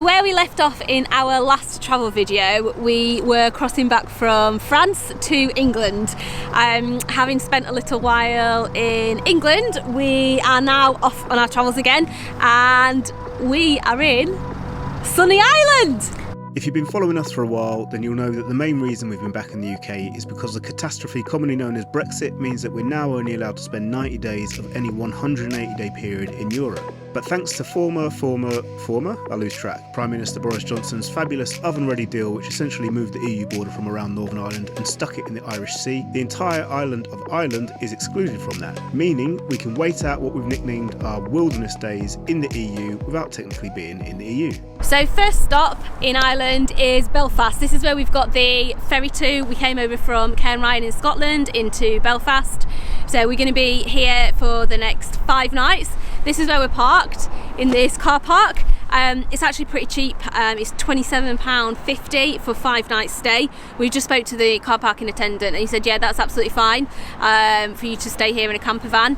Where we left off in our last travel video, we were crossing back from France to England. Having spent a little while in England, we are now off on our travels again, and we are in sunny Ireland. If you've been following us for a while, then you'll know that the main reason we've been back in the UK is because the catastrophe commonly known as Brexit means that we're now only allowed to spend 90 days of any 180-day period in Europe. But thanks to former, I lose track, Prime Minister Boris Johnson's fabulous oven-ready deal, which essentially moved the EU border from around Northern Ireland and stuck it in the Irish Sea, the entire island of Ireland is excluded from that, meaning we can wait out what we've nicknamed our wilderness days in the EU without technically being in the EU. So first stop in Ireland is Belfast. This is where we've got the ferry to. We came over from Cairn in Scotland into Belfast. So we're going to be here for the next 5 nights. This is where we're parked, in this car park. It's actually pretty cheap. It's £27.50 for 5 nights stay. We just spoke to the car parking attendant and he said, yeah, that's absolutely fine for you to stay here in a camper van.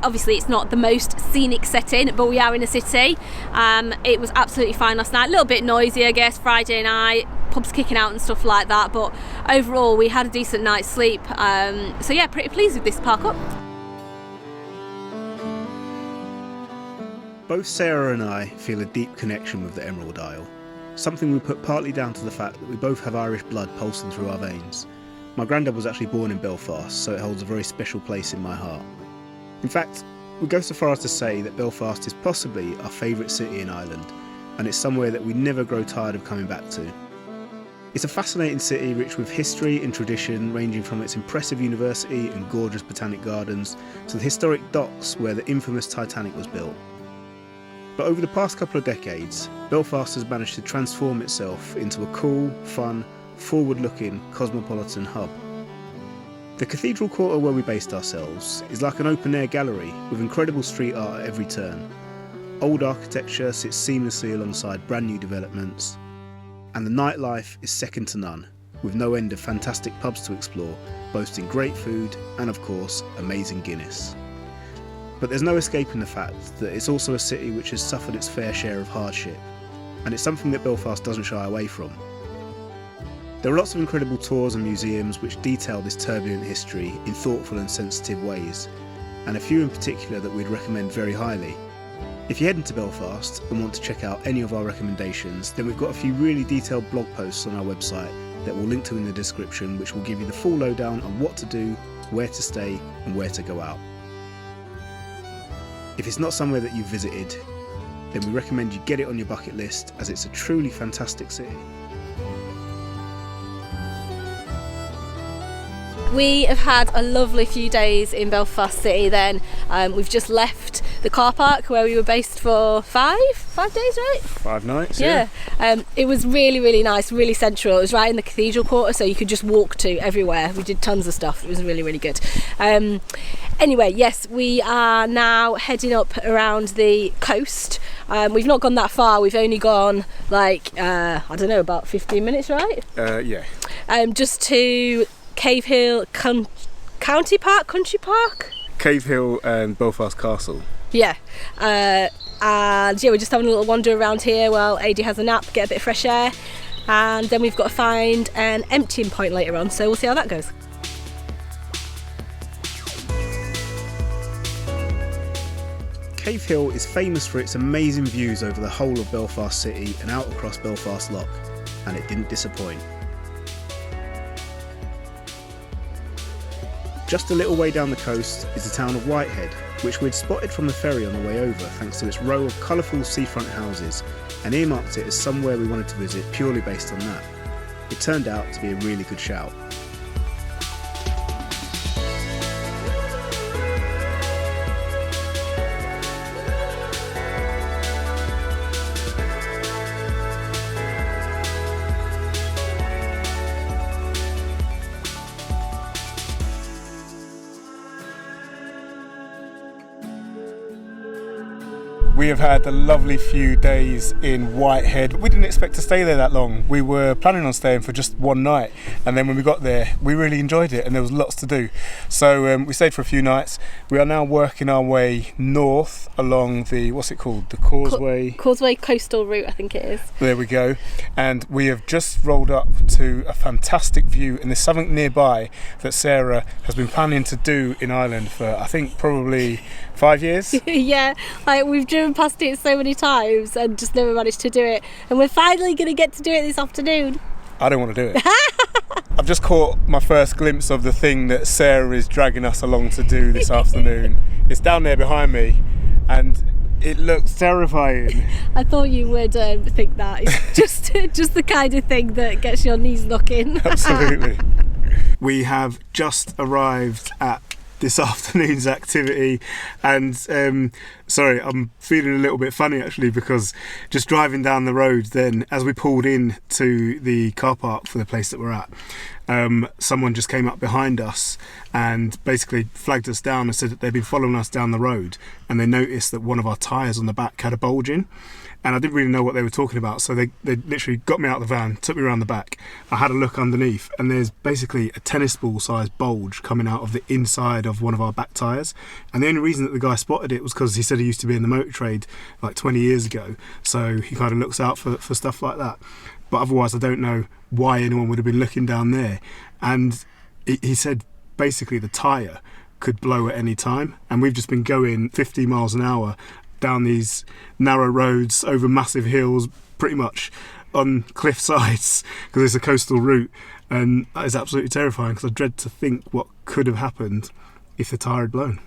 Obviously it's not the most scenic setting, but we are in a city. It was absolutely fine last night. A little bit noisy, I guess, Friday night, pubs kicking out and stuff like that, but overall we had a decent night's sleep. So yeah, pretty pleased with this park up. Both Sarah and I feel a deep connection with the Emerald Isle, something we put partly down to the fact that we both have Irish blood pulsing through our veins. My granddad was actually born in Belfast, so it holds a very special place in my heart. In fact, we go so far as to say that Belfast is possibly our favourite city in Ireland, and it's somewhere that we never grow tired of coming back to. It's a fascinating city rich with history and tradition, ranging from its impressive university and gorgeous botanic gardens to the historic docks where the infamous Titanic was built. But over the past couple of decades, Belfast has managed to transform itself into a cool, fun, forward-looking cosmopolitan hub. The Cathedral Quarter where we based ourselves is like an open-air gallery with incredible street art at every turn. Old architecture sits seamlessly alongside brand new developments, and the nightlife is second to none, with no end of fantastic pubs to explore, boasting great food and, of course, amazing Guinness. But there's no escaping the fact that it's also a city which has suffered its fair share of hardship, and it's something that Belfast doesn't shy away from. There are lots of incredible tours and museums which detail this turbulent history in thoughtful and sensitive ways, and a few in particular that we'd recommend very highly. If you head into Belfast and want to check out any of our recommendations, then we've got a few really detailed blog posts on our website that we'll link to in the description, which will give you the full lowdown on what to do, where to stay, and where to go out. If it's not somewhere that you've visited, then we recommend you get it on your bucket list, as it's a truly fantastic city. We have had a lovely few days in Belfast City then. We've just left the car park where we were based for 5 days, right? 5 nights, yeah. It was really, really nice, really central. It was right in the Cathedral Quarter, so you could just walk to everywhere. We did tons of stuff. It was really, really good. Anyway, yes, we are now heading up around the coast. We've not gone that far. We've only gone like, I don't know, about 15 minutes, right? Yeah. Just to Cave Hill Country Park? Cave Hill and Belfast Castle. Yeah. And yeah, we're just having a little wander around here while AD has a nap, get a bit of fresh air, and then we've got to find an emptying point later on, so we'll see how that goes. Cave Hill is famous for its amazing views over the whole of Belfast City and out across Belfast Lough, and it didn't disappoint. Just a little way down the coast is the town of Whitehead, which we'd spotted from the ferry on the way over thanks to its row of colourful seafront houses, and earmarked it as somewhere we wanted to visit purely based on that. It turned out to be a really good shout. We have had a lovely few days in Whitehead. We didn't expect to stay there that long. We were planning on staying for just one night, and then when we got there we really enjoyed it and there was lots to do. So we stayed for a few nights. We are now working our way north along the, what's it called? The Causeway Coastal Route, I think it is. There we go. And we have just rolled up to a fantastic view, and there's something nearby that Sarah has been planning to do in Ireland for, I think, probably 5 years. Yeah, like we've driven past it so many times and just never managed to do it, and we're finally going to get to do it this afternoon. I don't want to do it. I've just caught my first glimpse of the thing that Sarah is dragging us along to do this afternoon. It's down there behind me and it looks terrifying. I thought you would think that. It's just the kind of thing that gets your knees knocking. Absolutely. We have just arrived at this afternoon's activity, and sorry, I'm feeling a little bit funny actually, because just driving down the road then, as we pulled in to the car park for the place that we're at, someone just came up behind us and basically flagged us down and said that they'd been following us down the road and they noticed that one of our tyres on the back had a bulge in. And I didn't really know what they were talking about, so they literally got me out of the van, took me around the back. I had a look underneath, and there's basically a tennis ball sized bulge coming out of the inside of one of our back tyres. And the only reason that the guy spotted it was because he said he used to be in the motor trade like 20 years ago, so he kind of looks out for stuff like that. But otherwise I don't know why anyone would have been looking down there. And he said basically the tyre could blow at any time, and we've just been going 50 miles an hour down these narrow roads over massive hills, pretty much on cliff sides, because it's a coastal route, and that is absolutely terrifying because I dread to think what could have happened if the tyre had blown.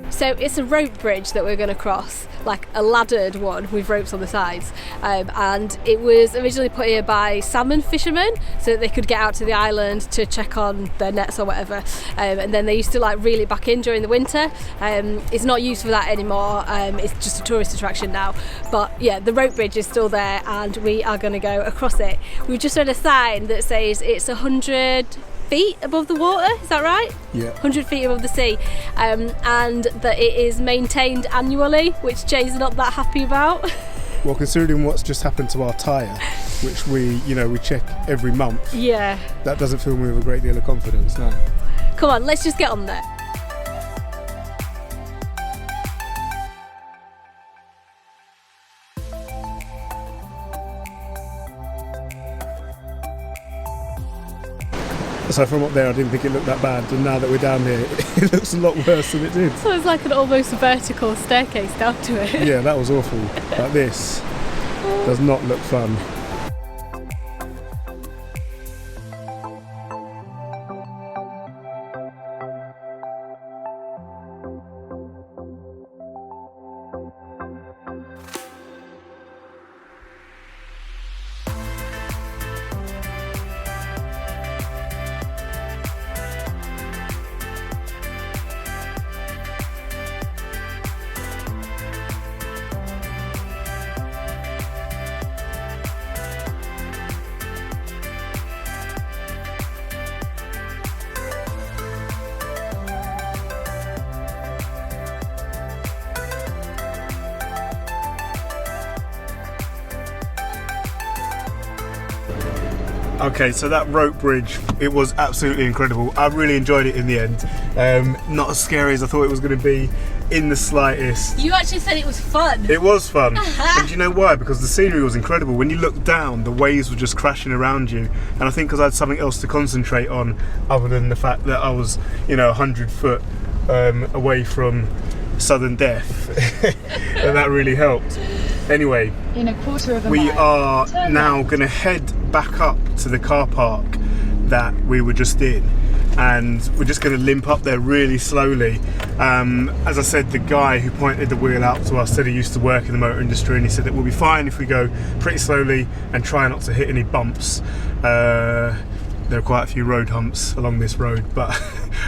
So it's a rope bridge that we're going to cross, like a laddered one with ropes on the sides, and it was originally put here by salmon fishermen so that they could get out to the island to check on their nets or whatever, and then they used to like reel it back in during the winter. It's not used for that anymore, it's just a tourist attraction now, but yeah, the rope bridge is still there and we are going to go across it. We've just read a sign that says it's 100 feet above the water, is that right? Yeah. 100 feet above the sea, and that it is maintained annually, which Jay's not that happy about. Well, considering what's just happened to our tyre, which we check every month, yeah, that doesn't fill me with a great deal of confidence, no. Come on, let's just get on there. So from up there I didn't think it looked that bad, and now that we're down here it looks a lot worse than it did. So it's like an almost vertical staircase down to it. Yeah, that was awful. Like this does not look fun. Okay, so that rope bridge, it was absolutely incredible. I really enjoyed it in the end. Not as scary as I thought it was going to be in the slightest. You actually said it was fun. It was fun. And do you know why? Because the scenery was incredible. When you looked down, the waves were just crashing around you. And I think because I had something else to concentrate on other than the fact that I was, 100 foot away from sudden death. And that really helped. Anyway, in a quarter of a we mile, are turn now left. going to head back up to the car park that we were just in, and we're just going to limp up there really slowly. As I said, the guy who pointed the wheel out to us said he used to work in the motor industry, and he said that we'll be fine if we go pretty slowly and try not to hit any bumps. there are quite a few road humps along this road, but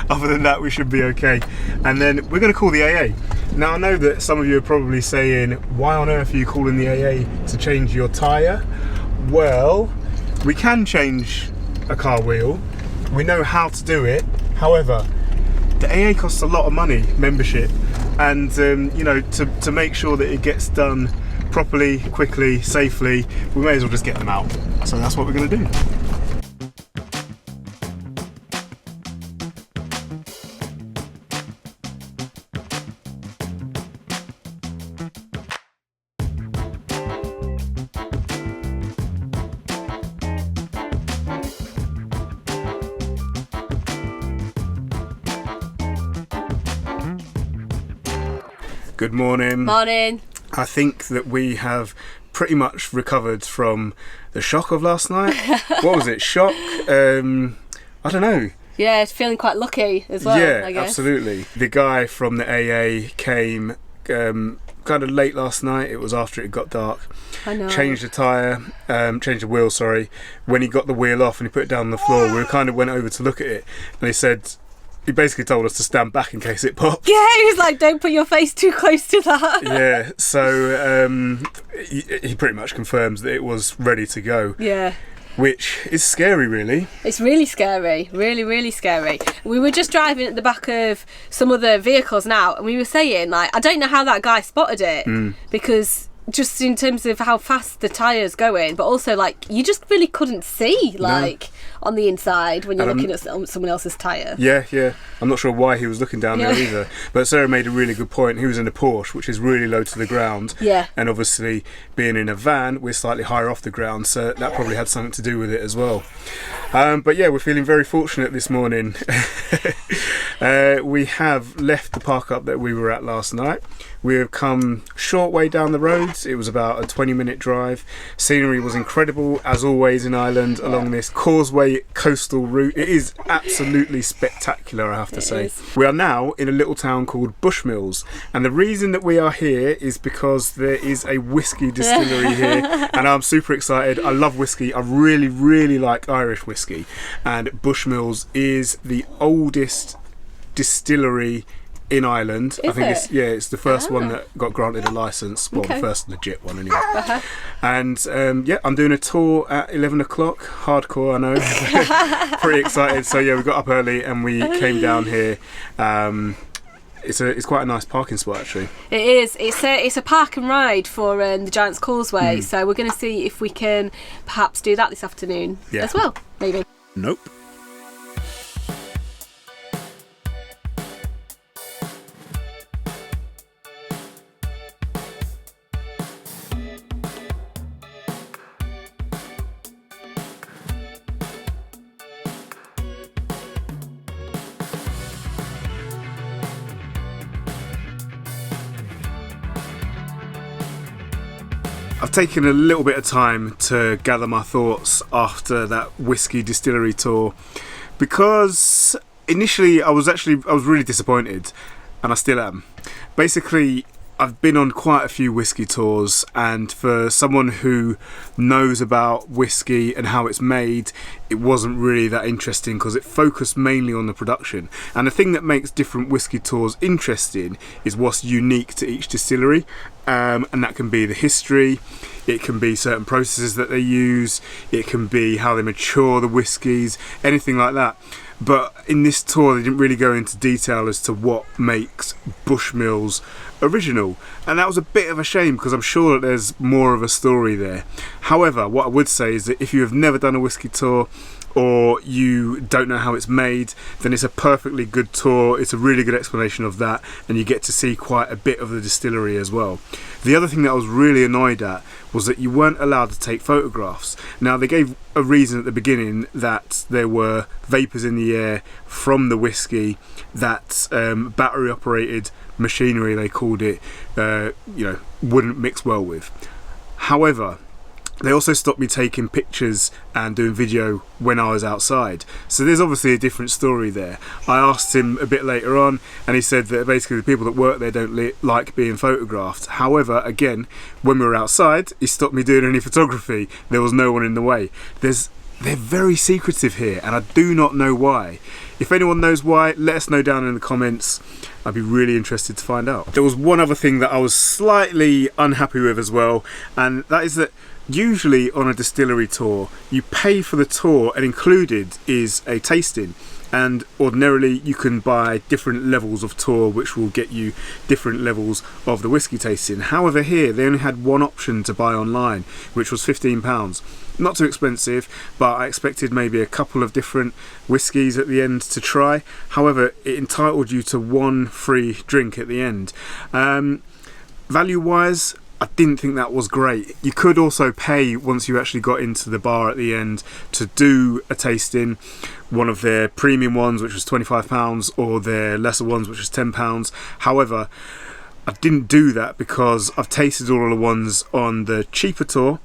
other than that we should be okay. And then we're going to call the AA. Now I know that some of you are probably saying, why on earth are you calling the AA to change your tyre? Well, we can change a car wheel, we know how to do it. However, the AA costs a lot of money, membership, and you know, to make sure that it gets done properly, quickly, safely, we may as well just get them out. So that's what we're going to do. Good morning. Morning. I think that we have pretty much recovered from the shock of last night. What was it? Shock? I don't know. Yeah, feeling quite lucky as well, Yeah, I guess. absolutely. The guy from the AA came kind of late last night. It was after it got dark. I know. Changed the tyre, changed the wheel, sorry. When he got the wheel off and he put it down on the floor, we kind of went over to look at it, and he basically told us to stand back in case it popped. Yeah, he was like, don't put your face too close to that. Yeah, so he pretty much confirms that it was ready to go. Yeah. Which is scary, really. It's really scary, really, really scary. We were just driving at the back of some other vehicles now, and we were saying, like, I don't know how that guy spotted it, because just in terms of how fast the tyre's going, but also, like, you just really couldn't see, like, on the inside when you're looking at someone else's tyre. Yeah. I'm not sure why he was looking down there either. But Sarah made a really good point. He was in a Porsche, which is really low to the ground. Yeah. And obviously, being in a van, we're slightly higher off the ground, so that probably had something to do with it as well. But yeah, we're feeling very fortunate this morning. We have left the park up that we were at last night. We have come short way down the road. It was about a 20-minute drive. Scenery was incredible, as always in Ireland, along this Causeway Coastal Route. It is absolutely spectacular, I have to say. We are now in a little town called Bushmills, and the reason that we are here is because there is a whiskey distillery here, and I'm super excited. I love whiskey. I really, really like Irish whiskey, and Bushmills is the oldest distillery in Ireland. I think it's the first one that got granted a licence. Well, the first legit one anyway. And I'm doing a tour at 11 o'clock. Hardcore, I know. Pretty excited. So yeah, we got up early and we came down here. It's quite a nice parking spot, actually. It is. It's a park and ride for the Giant's Causeway. So we're going to see if we can perhaps do that this afternoon as well. Maybe. Nope. I've taken a little bit of time to gather my thoughts after that whiskey distillery tour, because initially I was really disappointed, and I still am. Basically, I've been on quite a few whiskey tours, and for someone who knows about whiskey and how it's made, it wasn't really that interesting because it focused mainly on the production. And the thing that makes different whiskey tours interesting is what's unique to each distillery, and that can be the history, it can be certain processes that they use, it can be how they mature the whiskies, anything like that. But in this tour they didn't really go into detail as to what makes Bushmills original, and that was a bit of a shame because I'm sure that there's more of a story there. However, what I would say is that if you have never done a whiskey tour, or you don't know how it's made, then it's a perfectly good tour. It's a really good explanation of that, and you get to see quite a bit of the distillery as well. The other thing that I was really annoyed at was that you weren't allowed to take photographs. Now, they gave a reason at the beginning that there were vapours in the air from the whiskey, that battery operated machinery, they called it, wouldn't mix well with. However, they also stopped me taking pictures and doing video when I was outside. So there's obviously a different story there. I asked him a bit later on, and he said that basically the people that work there don't like being photographed. However, again, when we were outside, he stopped me doing any photography. There was no one in the way. There's they're very secretive here, and I do not know why. If anyone knows why, let us know down in the comments. I'd be really interested to find out. There was one other thing that I was slightly unhappy with as well, and that is that usually on a distillery tour, you pay for the tour and included is a tasting. And ordinarily you can buy different levels of tour which will get you different levels of the whiskey tasting. However, here they only had one option to buy online, which was £15. Not too expensive, but I expected maybe a couple of different whiskies at the end to try. However, it entitled you to one free drink at the end. Value wise, I didn't think that was great. You could also pay once you actually got into the bar at the end to do a tasting, one of their premium ones which was £25 or their lesser ones which was £10. However, I didn't do that because I've tasted all of the ones on the cheaper tour,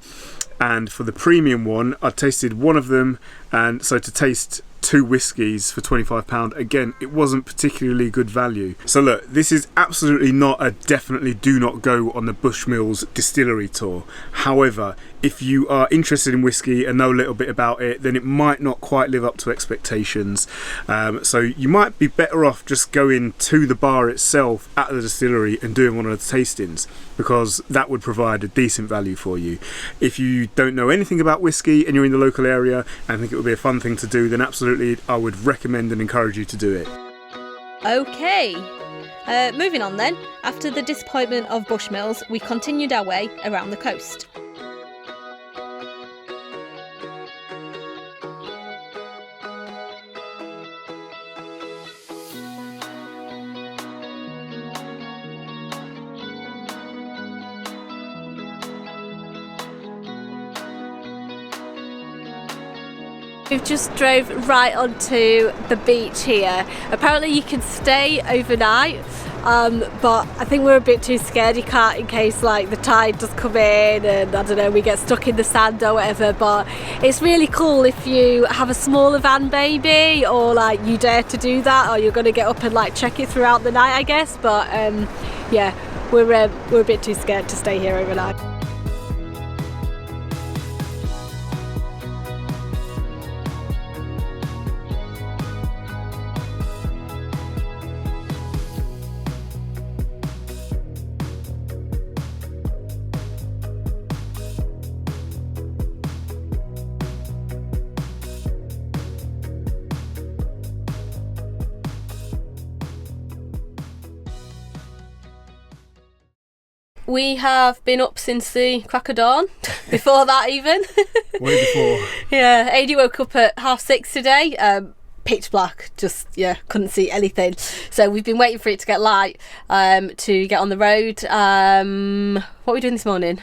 and for the premium one I tasted one of them, and so to taste two whiskies for £25, again, it wasn't particularly good value. So look, this is absolutely not a definitely do not go on the Bushmills distillery tour. However, if you are interested in whiskey and know a little bit about it, then it might not quite live up to expectations. So you might be better off just going to the bar itself at the distillery and doing one of the tastings, because that would provide a decent value for you. If you don't know anything about whiskey and you're in the local area and think it would be a fun thing to do, then absolutely I would recommend and encourage you to do it. Okay, moving on then. After the disappointment of Bushmills, we continued our way around the coast. We've just drove right onto the beach here. Apparently you can stay overnight, but I think we're a bit too scared in case like the tide does come in and I don't know, we get stuck in the sand or whatever. But it's really cool if you have a smaller van maybe, or like you dare to do that, or you're going to get up and like check it throughout the night, I guess. But yeah, we're a bit too scared to stay here overnight. We have been up since the crack of dawn, before that even. Way before. Yeah, AD woke up at 6:30 today, pitch black, just, yeah, couldn't see anything. So we've been waiting for it to get light to get on the road. What are we doing this morning?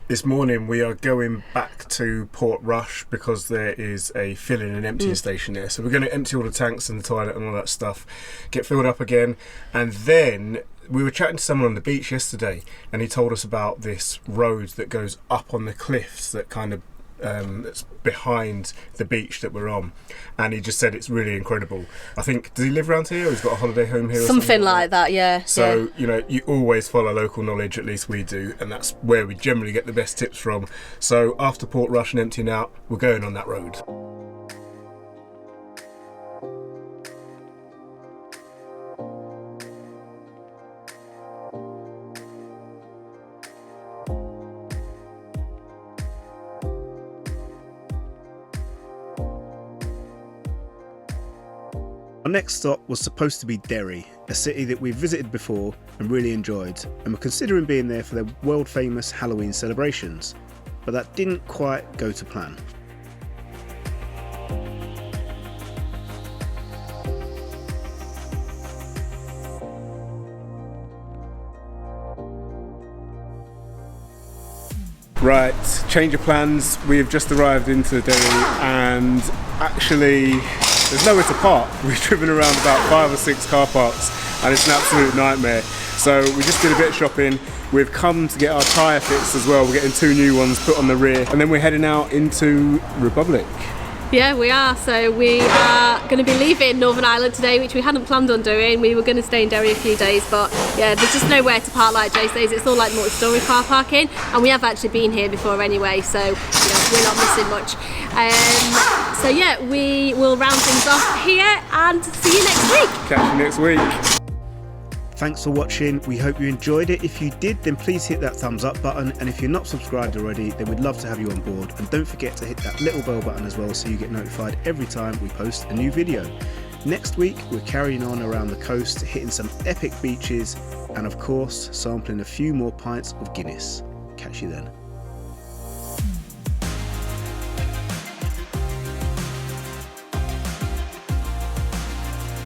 This morning we are going back to Port Rush because there is a filling and emptying station there. So we're going to empty all the tanks and the toilet and all that stuff, get filled up again, and then we were chatting to someone on the beach yesterday and he told us about this road that goes up on the cliffs that kind of that's behind the beach that we're on, and he just said it's really incredible. I think, does he live around here or he's got a holiday home here or something like that? Yeah. So you know, you always follow local knowledge, at least we do, and that's where we generally get the best tips from. So after Port Rush and emptying out, we're going on that road. Our next stop was supposed to be Derry, a city that we've visited before and really enjoyed, and were considering being there for their world famous Halloween celebrations, but that didn't quite go to plan. Right, change of plans. We've just arrived into Derry and actually there's nowhere to park. We've driven around about 5 or 6 car parks and it's an absolute nightmare. So we just did a bit of shopping. We've come to get our tyre fixed as well. We're getting 2 new ones put on the rear, and then we're heading out into Republic. Yeah, we are. So we are going to be leaving Northern Ireland today, which we hadn't planned on doing. We were going to stay in Derry a few days, but yeah, there's just nowhere to park like Jay says. It's all like multi-storey car parking, and we have actually been here before anyway, so we're not missing much. So yeah, we will round things off here and see you next week. Catch you next week. Thanks for watching. We hope you enjoyed it. If you did, then please hit that thumbs up button, and if you're not subscribed already, then we'd love to have you on board. And don't forget to hit that little bell button as well, so you get notified every time we post a new video. Next week we're carrying on around the coast, hitting some epic beaches, and of course sampling a few more pints of Guinness. Catch you then.